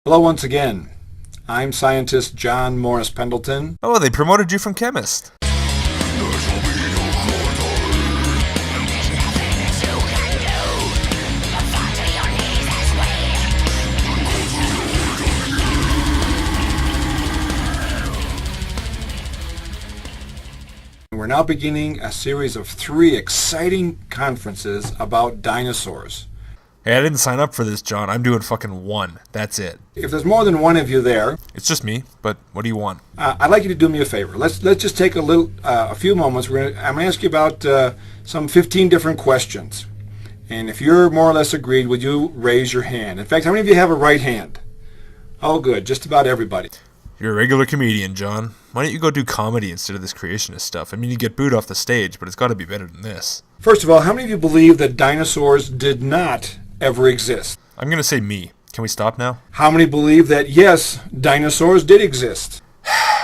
Hello once again. I'm scientist John Morris Pendleton. Oh, they promoted you from chemist. We're now beginning a series of 3 exciting conferences about dinosaurs. Hey, I didn't sign up for this, John. I'm doing fucking 1. That's it. If there's more than one of you there, It's just me, but what do you want? I'd like you to do me a favor. Let's just take a few moments. I'm going to ask you about some 15 different questions. And if you're more or less agreed, would you raise your hand? In fact, how many of you have a right hand? Oh, good. Just about everybody. You're a regular comedian, John. Why don't you go do comedy instead of this creationist stuff? I mean, you get booed off the stage, but it's got to be better than this. First of all, how many of you believe that dinosaurs did not ever exist? I'm going to say me. Can we stop now? How many believe that, yes, dinosaurs did exist?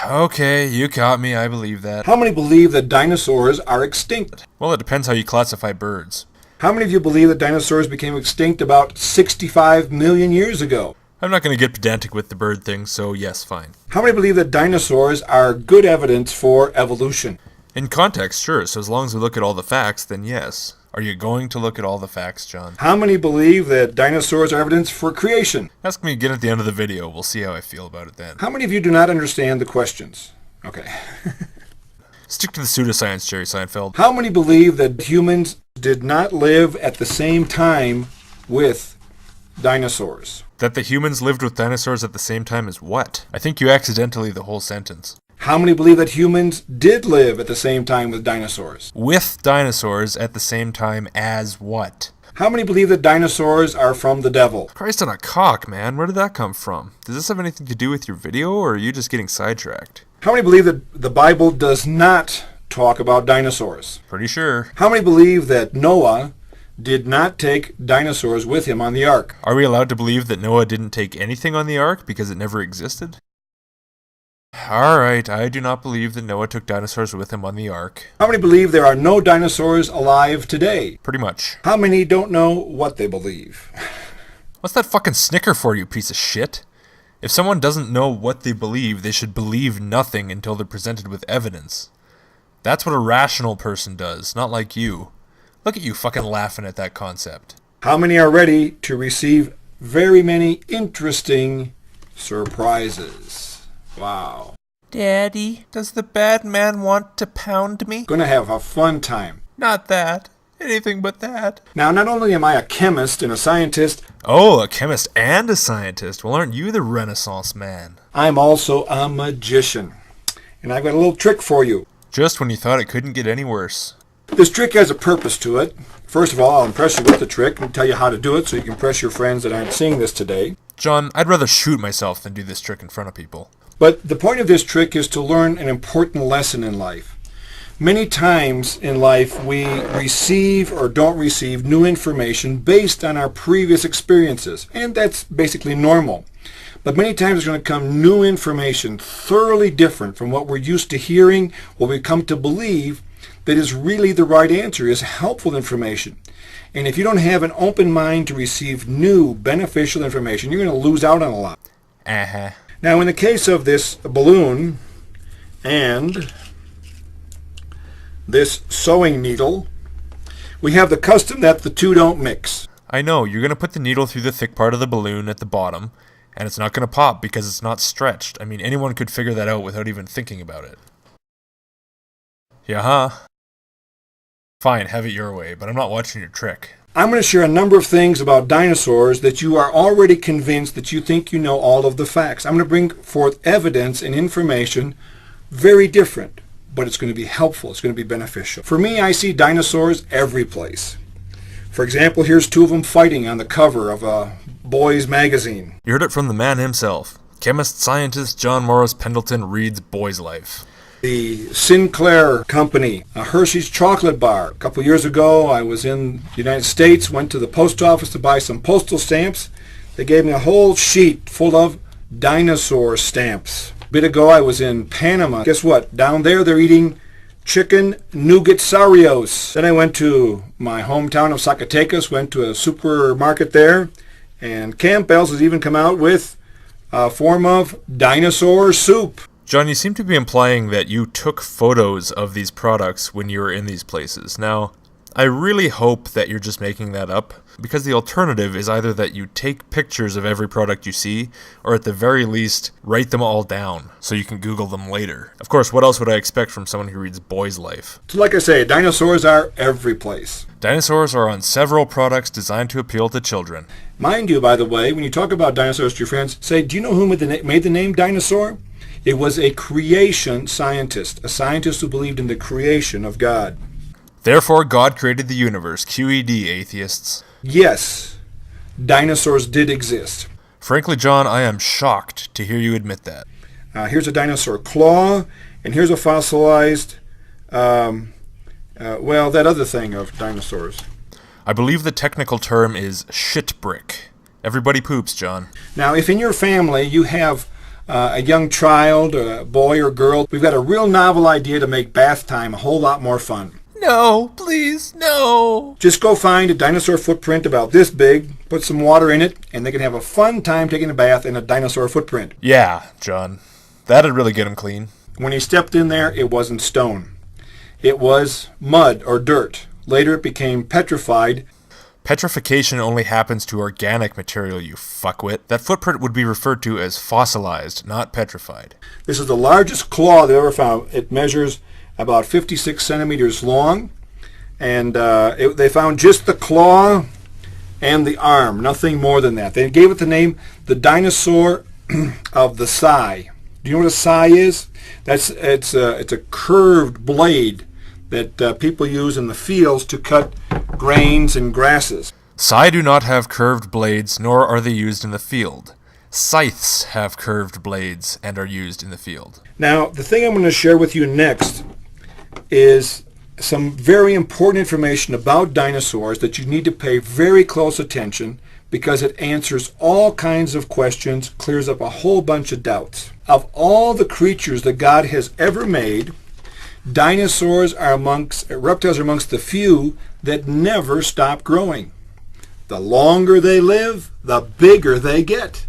Okay, you caught me. I believe that. How many believe that dinosaurs are extinct? Well, it depends how you classify birds. How many of you believe that dinosaurs became extinct about 65 million years ago? I'm not going to get pedantic with the bird thing, so yes, fine. How many believe that dinosaurs are good evidence for evolution? In context, sure, so as long as we look at all the facts, then yes. Are you going to look at all the facts, John? How many believe that dinosaurs are evidence for creation? Ask me again at the end of the video. We'll see how I feel about it then. How many of you do not understand the questions? Okay. Stick to the pseudoscience, Jerry Seinfeld. How many believe that humans did not live at the same time with dinosaurs? That the humans lived with dinosaurs at the same time as what? I think you accidentally the whole sentence. How many believe that humans did live at the same time with dinosaurs? With dinosaurs at the same time as what? How many believe that dinosaurs are from the devil? Christ on a cock, man. Where did that come from? Does this have anything to do with your video, or are you just getting sidetracked? How many believe that the Bible does not talk about dinosaurs? Pretty sure. How many believe that Noah did not take dinosaurs with him on the ark? Are we allowed to believe that Noah didn't take anything on the ark because it never existed? Alright, I do not believe that Noah took dinosaurs with him on the ark. How many believe there are no dinosaurs alive today? Pretty much. How many don't know what they believe? What's that fucking snicker for, you piece of shit? If someone doesn't know what they believe, they should believe nothing until they're presented with evidence. That's what a rational person does, not like you. Look at you fucking laughing at that concept. How many are ready to receive very many interesting surprises? Wow. Daddy, does the bad man want to pound me? Gonna have a fun time. Not that. Anything but that. Now, not only am I a chemist and a scientist, Oh, a chemist and a scientist. Well, aren't you the Renaissance man? I'm also a magician. And I've got a little trick for you. Just when you thought it couldn't get any worse. This trick has a purpose to it. First of all, I'll impress you with the trick and tell you how to do it so you can impress your friends that aren't seeing this today. John, I'd rather shoot myself than do this trick in front of people. But the point of this trick is to learn an important lesson in life. Many times in life we receive or don't receive new information based on our previous experiences, and that's basically normal. But many times there's going to come new information thoroughly different from what we're used to hearing, what we come to believe that is really the right answer, is helpful information. And if you don't have an open mind to receive new beneficial information, you're going to lose out on a lot. Uh-huh. Now, in the case of this balloon and this sewing needle, we have the custom that the two don't mix. I know, you're going to put the needle through the thick part of the balloon at the bottom, and it's not going to pop because it's not stretched. I mean, anyone could figure that out without even thinking about it. Yeah, huh? Fine, have it your way, but I'm not watching your trick. I'm going to share a number of things about dinosaurs that you are already convinced that you think you know all of the facts. I'm going to bring forth evidence and information very different, but it's going to be helpful. It's going to be beneficial. For me, I see dinosaurs every place. For example, here's 2 of them fighting on the cover of a boys' magazine. You heard it from the man himself. Chemist, scientist John Morris Pendleton reads Boy's Life. The Sinclair Company, a Hershey's chocolate bar. A couple years ago, I was in the United States, went to the post office to buy some postal stamps. They gave me a whole sheet full of dinosaur stamps. A bit ago, I was in Panama. Guess what? Down there, they're eating chicken nougat Sarios. Then I went to my hometown of Zacatecas, went to a supermarket there, and Campbell's has even come out with a form of dinosaur soup. John, you seem to be implying that you took photos of these products when you were in these places. Now, I really hope that you're just making that up, because the alternative is either that you take pictures of every product you see, or at the very least, write them all down so you can Google them later. Of course, what else would I expect from someone who reads Boy's Life? So like I say, dinosaurs are every place. Dinosaurs are on several products designed to appeal to children. Mind you, by the way, when you talk about dinosaurs to your friends, say, do you know who made the name dinosaur? It was a creation scientist, a scientist who believed in the creation of God. Therefore, God created the universe. QED, atheists. Yes, dinosaurs did exist. Frankly, John, I am shocked to hear you admit that. Here's a dinosaur claw, and here's a fossilized, that other thing of dinosaurs. I believe the technical term is shit brick. Everybody poops, John. Now, if in your family you have a young child, a boy or girl, we've got a real novel idea to make bath time a whole lot more fun. No, please, no. Just go find a dinosaur footprint about this big, put some water in it, and they can have a fun time taking a bath in a dinosaur footprint. Yeah, John. That'd really get him clean. When he stepped in there, it wasn't stone. It was mud or dirt. Later it became petrified. Petrification only happens to organic material, you fuckwit. That footprint would be referred to as fossilized, not petrified. This is the largest claw they ever found. It measures about 56 centimeters long, and they found just the claw and the arm, nothing more than that. They gave it the name the dinosaur of the sai. Do you know what a sai is? It's a curved blade that people use in the fields to cut grains and grasses. Sai do not have curved blades, nor are they used in the field. Scythes have curved blades and are used in the field. Now, the thing I'm going to share with you next is some very important information about dinosaurs that you need to pay very close attention, because it answers all kinds of questions, clears up a whole bunch of doubts. Of all the creatures that God has ever made, reptiles are amongst the few that never stop growing. The longer they live, the bigger they get.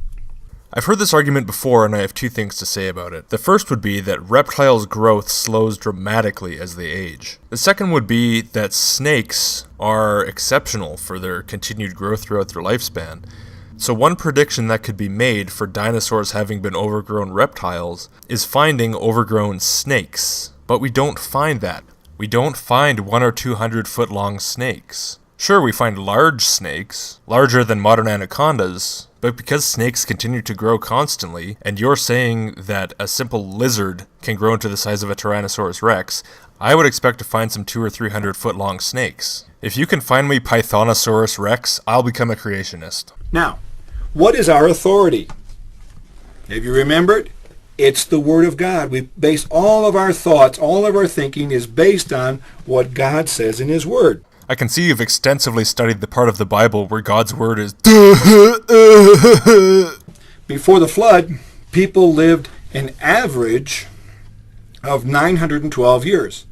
I've heard this argument before, and I have two things to say about it. The first would be that reptiles' growth slows dramatically as they age. The second would be that snakes are exceptional for their continued growth throughout their lifespan. So one prediction that could be made for dinosaurs having been overgrown reptiles is finding overgrown snakes. But we don't find that. We don't find 100 or 200 foot long snakes. Sure, we find large snakes, larger than modern anacondas, but because snakes continue to grow constantly, and you're saying that a simple lizard can grow into the size of a Tyrannosaurus rex, I would expect to find some 200 or 300 foot long snakes. If you can find me Pythonosaurus rex, I'll become a creationist. Now, what is our authority? Have you remembered? It's the Word of God. We base all of our thoughts, all of our thinking is based on what God says in His Word. I can see you've extensively studied the part of the Bible where God's word is Before the flood, people lived an average of 912 years.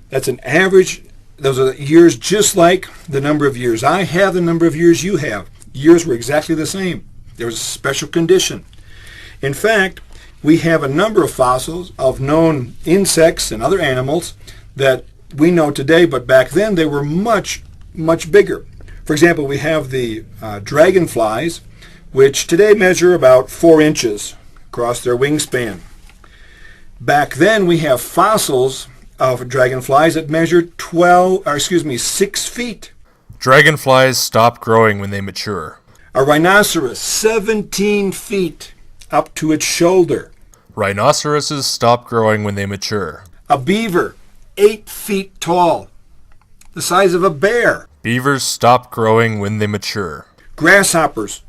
That's an average. Those are years just like the number of years I have, the number of years you have. Years were exactly the same. There was a special condition. In fact, we have a number of fossils of known insects and other animals that we know today, but back then they were much, much bigger. For example, we have the dragonflies, which today measure about 4 inches across their wingspan. Back then we have fossils of dragonflies that measured 6 feet. Dragonflies stop growing when they mature. A rhinoceros, 17 feet up to its shoulder. Rhinoceroses stop growing when they mature. A beaver, 8 feet tall, the size of a bear. Beavers stop growing when they mature. Grasshoppers,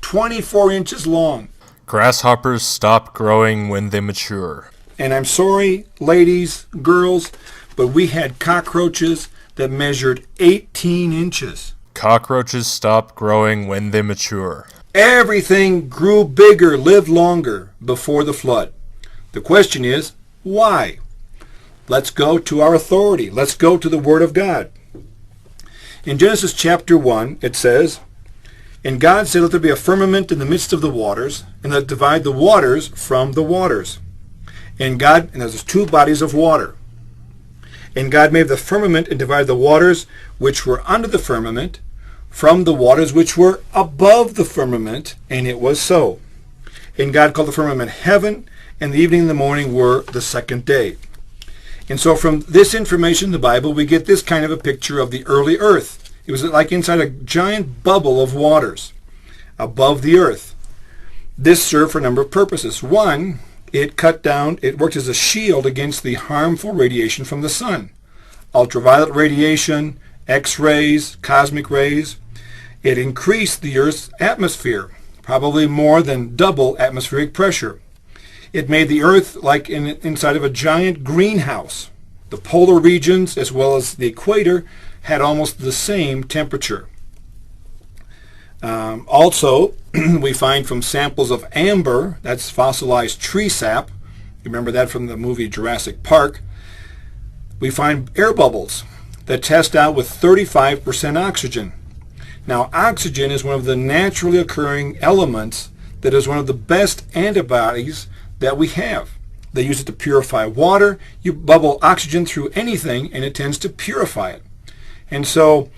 24 inches long. Grasshoppers stop growing when they mature. And I'm sorry, ladies, girls, but we had cockroaches that measured 18 inches. Cockroaches stop growing when they mature. Everything grew bigger, lived longer before the flood. The question is, why? Let's go to our authority. Let's go to the Word of God. In Genesis chapter 1, it says, And God said, let there be a firmament in the midst of the waters, and let it divide the waters from the waters. And there's two bodies of water. And God made the firmament and divided the waters which were under the firmament from the waters which were above the firmament, and it was so. And God called the firmament heaven, and the evening and the morning were the second day. And so from this information in the Bible, we get this kind of a picture of the early earth. It was like inside a giant bubble of waters above the earth. This served for a number of purposes. One, it worked as a shield against the harmful radiation from the sun. Ultraviolet radiation, X-rays, cosmic rays. It increased the Earth's atmosphere, probably more than double atmospheric pressure. It made the Earth like inside of a giant greenhouse. The polar regions, as well as the equator, had almost the same temperature. Also, we find from samples of amber, that's fossilized tree sap, you remember that from the movie Jurassic Park, we find air bubbles that test out with 35% oxygen. Now, oxygen is one of the naturally occurring elements that is one of the best antibodies that we have. They use it to purify water. You bubble oxygen through anything and it tends to purify it. And so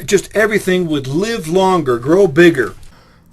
just everything would live longer, grow bigger.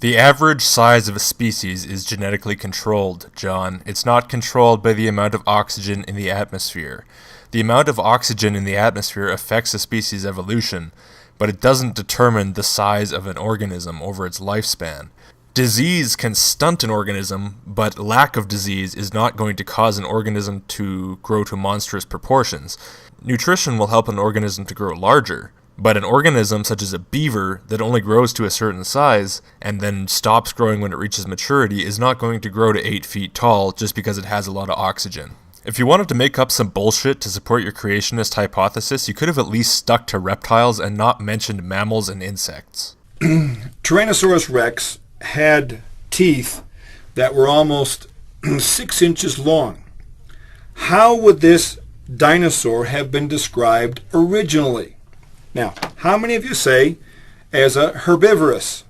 The average size of a species is genetically controlled, John. It's not controlled by the amount of oxygen in the atmosphere. The amount of oxygen in the atmosphere affects a species' evolution, but it doesn't determine the size of an organism over its lifespan. Disease can stunt an organism, but lack of disease is not going to cause an organism to grow to monstrous proportions. Nutrition will help an organism to grow larger, but an organism such as a beaver that only grows to a certain size and then stops growing when it reaches maturity is not going to grow to 8 feet tall just because it has a lot of oxygen. If you wanted to make up some bullshit to support your creationist hypothesis, you could have at least stuck to reptiles and not mentioned mammals and insects. Tyrannosaurus rex had teeth that were almost 6 inches long. How would this dinosaur have been described originally? Now, how many of you say as a herbivorous?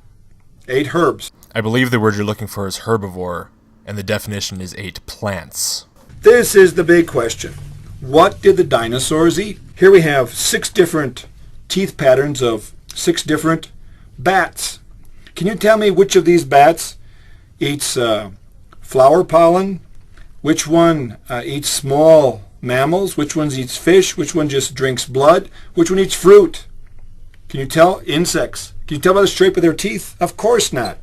Ate herbs. I believe the word you're looking for is herbivore, and the definition is ate plants. This is the big question. What did the dinosaurs eat? Here we have 6 different teeth patterns of 6 different bats. Can you tell me which of these bats eats flower pollen? Which one eats small mammals? Which one eats fish? Which one just drinks blood? Which one eats fruit? Can you tell? Insects. Can you tell by the shape of their teeth? Of course not.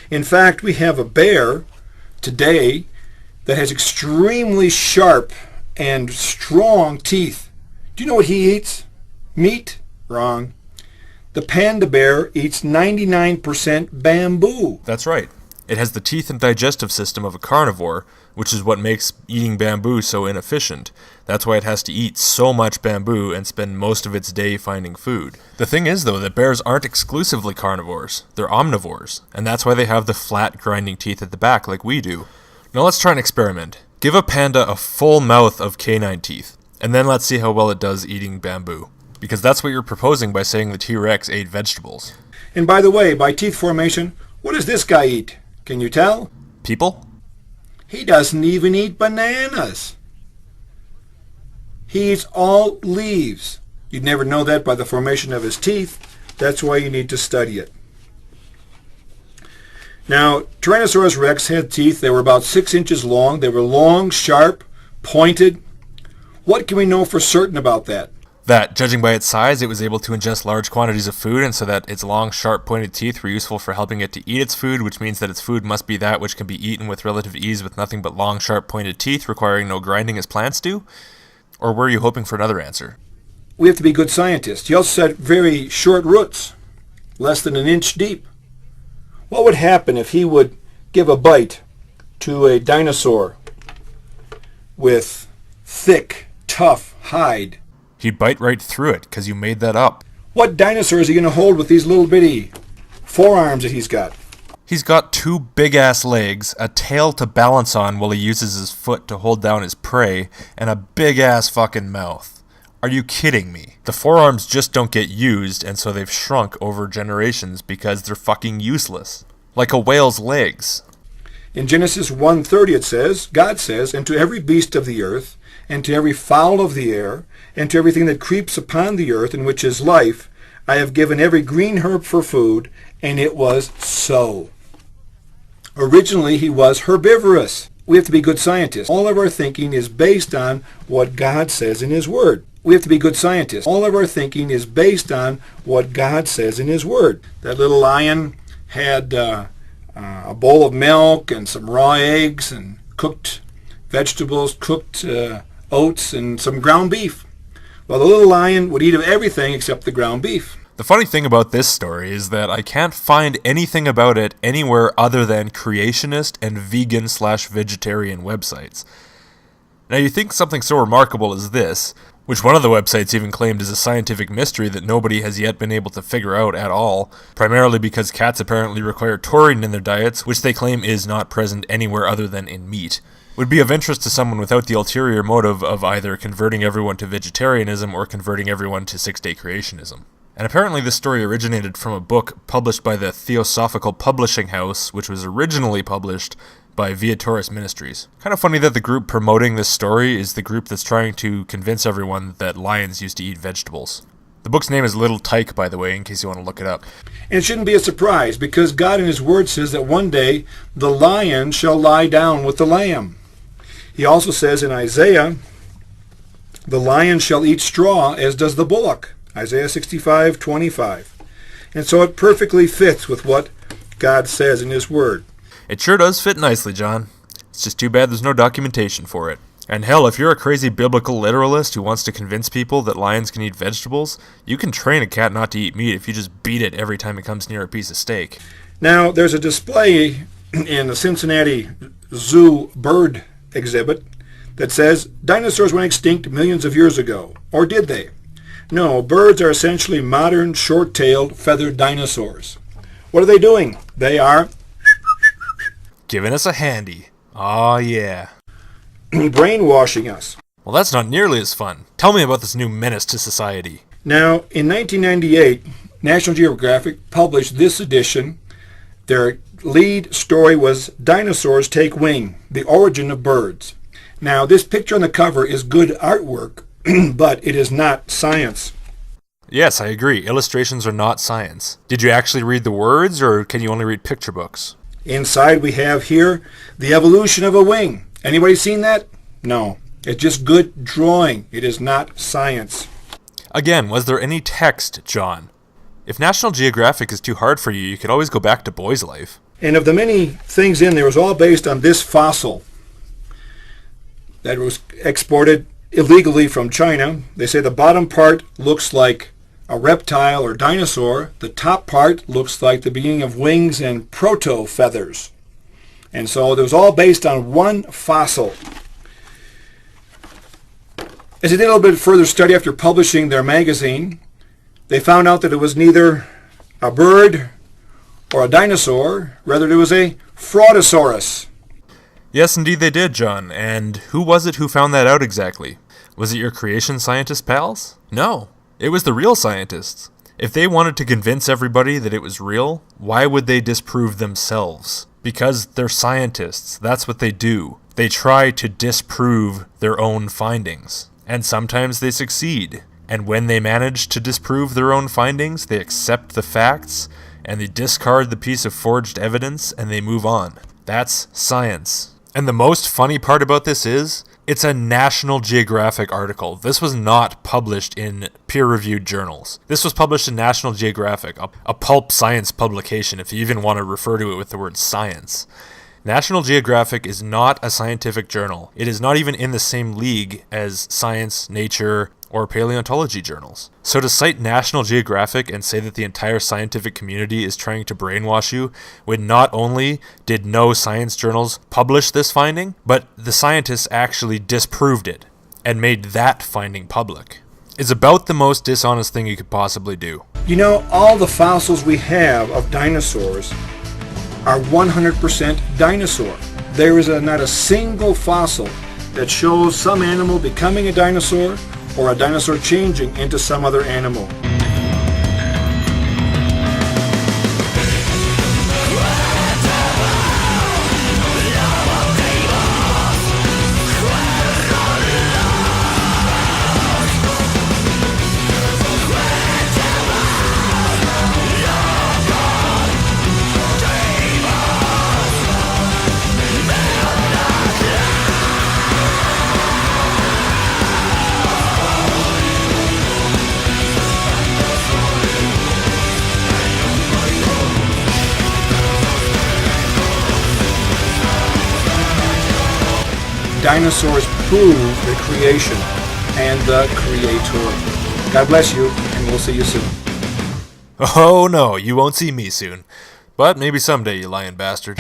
In fact, we have a bear today that has extremely sharp and strong teeth. Do you know what he eats? Meat? Wrong. The panda bear eats 99% bamboo. That's right. It has the teeth and digestive system of a carnivore, which is what makes eating bamboo so inefficient. That's why it has to eat so much bamboo and spend most of its day finding food. The thing is, though, that bears aren't exclusively carnivores. They're omnivores, and that's why they have the flat, grinding teeth at the back like we do. Now let's try an experiment. Give a panda a full mouth of canine teeth, and then let's see how well it does eating bamboo. Because that's what you're proposing by saying the T-Rex ate vegetables. And by the way, by teeth formation, what does this guy eat? Can you tell? People? He doesn't even eat bananas. He eats all leaves. You'd never know that by the formation of his teeth. That's why you need to study it. Now, Tyrannosaurus rex had teeth. They were about 6 inches long. They were long, sharp, pointed. What can we know for certain about that? That, judging by its size, it was able to ingest large quantities of food, and so that its long, sharp, pointed teeth were useful for helping it to eat its food, which means that its food must be that which can be eaten with relative ease with nothing but long, sharp, pointed teeth, requiring no grinding as plants do? Or were you hoping for another answer? We have to be good scientists. He also said very short roots, less than 1 inch deep. What would happen if he would give a bite to a dinosaur with thick, tough hide? He'd bite right through it, because you made that up. What dinosaur is he going to hold with these little bitty forearms that he's got? He's got 2 big-ass legs, a tail to balance on while he uses his foot to hold down his prey, and a big-ass fucking mouth. Are you kidding me? The forearms just don't get used, and so they've shrunk over generations because they're fucking useless. Like a whale's legs. In Genesis 1:30 it says, God says, "And to every beast of the earth, and to every fowl of the air, and to everything that creeps upon the earth, in which is life, I have given every green herb for food," and it was so. Originally, he was herbivorous. We have to be good scientists. All of our thinking is based on what God says in his word. We have to be good scientists. All of our thinking is based on what God says in his word. That little lion had a bowl of milk and some raw eggs and cooked vegetables, cooked oats, and some ground beef. Well, the little lion would eat of everything except the ground beef. The funny thing about this story is that I can't find anything about it anywhere other than creationist and vegan/vegetarian websites. Now you think something so remarkable as this, which one of the websites even claimed is a scientific mystery that nobody has yet been able to figure out at all, primarily because cats apparently require taurine in their diets, which they claim is not present anywhere other than in meat, would be of interest to someone without the ulterior motive of either converting everyone to vegetarianism or converting everyone to six-day creationism. And apparently this story originated from a book published by the Theosophical Publishing House, which was originally published by Via Taurus Ministries. Kind of funny that the group promoting this story is the group that's trying to convince everyone that lions used to eat vegetables. The book's name is Little Tyke, by the way, in case you want to look it up. And it shouldn't be a surprise, because God in his word says that one day the lion shall lie down with the lamb. He also says in Isaiah, "The lion shall eat straw, as does the bullock." Isaiah 65:25. And so it perfectly fits with what God says in his word. It sure does fit nicely, John. It's just too bad there's no documentation for it. And hell, if you're a crazy biblical literalist who wants to convince people that lions can eat vegetables, you can train a cat not to eat meat if you just beat it every time it comes near a piece of steak. Now, there's a display in the Cincinnati Zoo bird exhibit that says dinosaurs went extinct millions of years ago. Or did they? No, birds are essentially modern, short-tailed, feathered dinosaurs. What are they doing? They are giving us a handy. Aw, yeah. brainwashing us. Well, that's not nearly as fun. Tell me about this new menace to society. Now, in 1998, National Geographic published this edition. Their lead story was Dinosaurs Take Wing, the Origin of Birds. Now, this picture on the cover is good artwork, but it is not science. Yes, I agree. Illustrations are not science. Did you actually read the words, or can you only read picture books? Inside we have here the evolution of a wing. Anybody seen that? No. It's just good drawing. It is not science. Again, was there any text, John? If National Geographic is too hard for you, you could always go back to Boy's Life. And of the many things in there, it was all based on this fossil that was exported illegally from China. They say the bottom part looks like a reptile or dinosaur. The top part looks like the beginning of wings and proto-feathers. And so it was all based on one fossil. As they did a little bit further study after publishing their magazine, they found out that it was neither a bird or a dinosaur, rather it was a fraudosaurus. Yes, indeed they did, John. And who was it who found that out exactly? Was it your creation scientist pals? No, it was the real scientists. If they wanted to convince everybody that it was real, why would they disprove themselves? Because they're scientists. That's what they do. They try to disprove their own findings. And sometimes they succeed. And when they manage to disprove their own findings, they accept the facts, and they discard the piece of forged evidence, and they move on. That's science. And the most funny part about this is, it's a National Geographic article. This was not published in peer-reviewed journals. This was published in National Geographic, a pulp science publication, if you even want to refer to it with the word science. National Geographic is not a scientific journal. It is not even in the same league as Science, Nature, or paleontology journals. So to cite National Geographic and say that the entire scientific community is trying to brainwash you, when not only did no science journals publish this finding, but the scientists actually disproved it and made that finding public, is about the most dishonest thing you could possibly do. You know, all the fossils we have of dinosaurs are 100% dinosaur. There is not a single fossil that shows some animal becoming a dinosaur or a dinosaur changing into some other animal. Dinosaurs prove the creation and the creator. God bless you, and we'll see you soon. Oh no, you won't see me soon. But maybe someday, you lying bastard.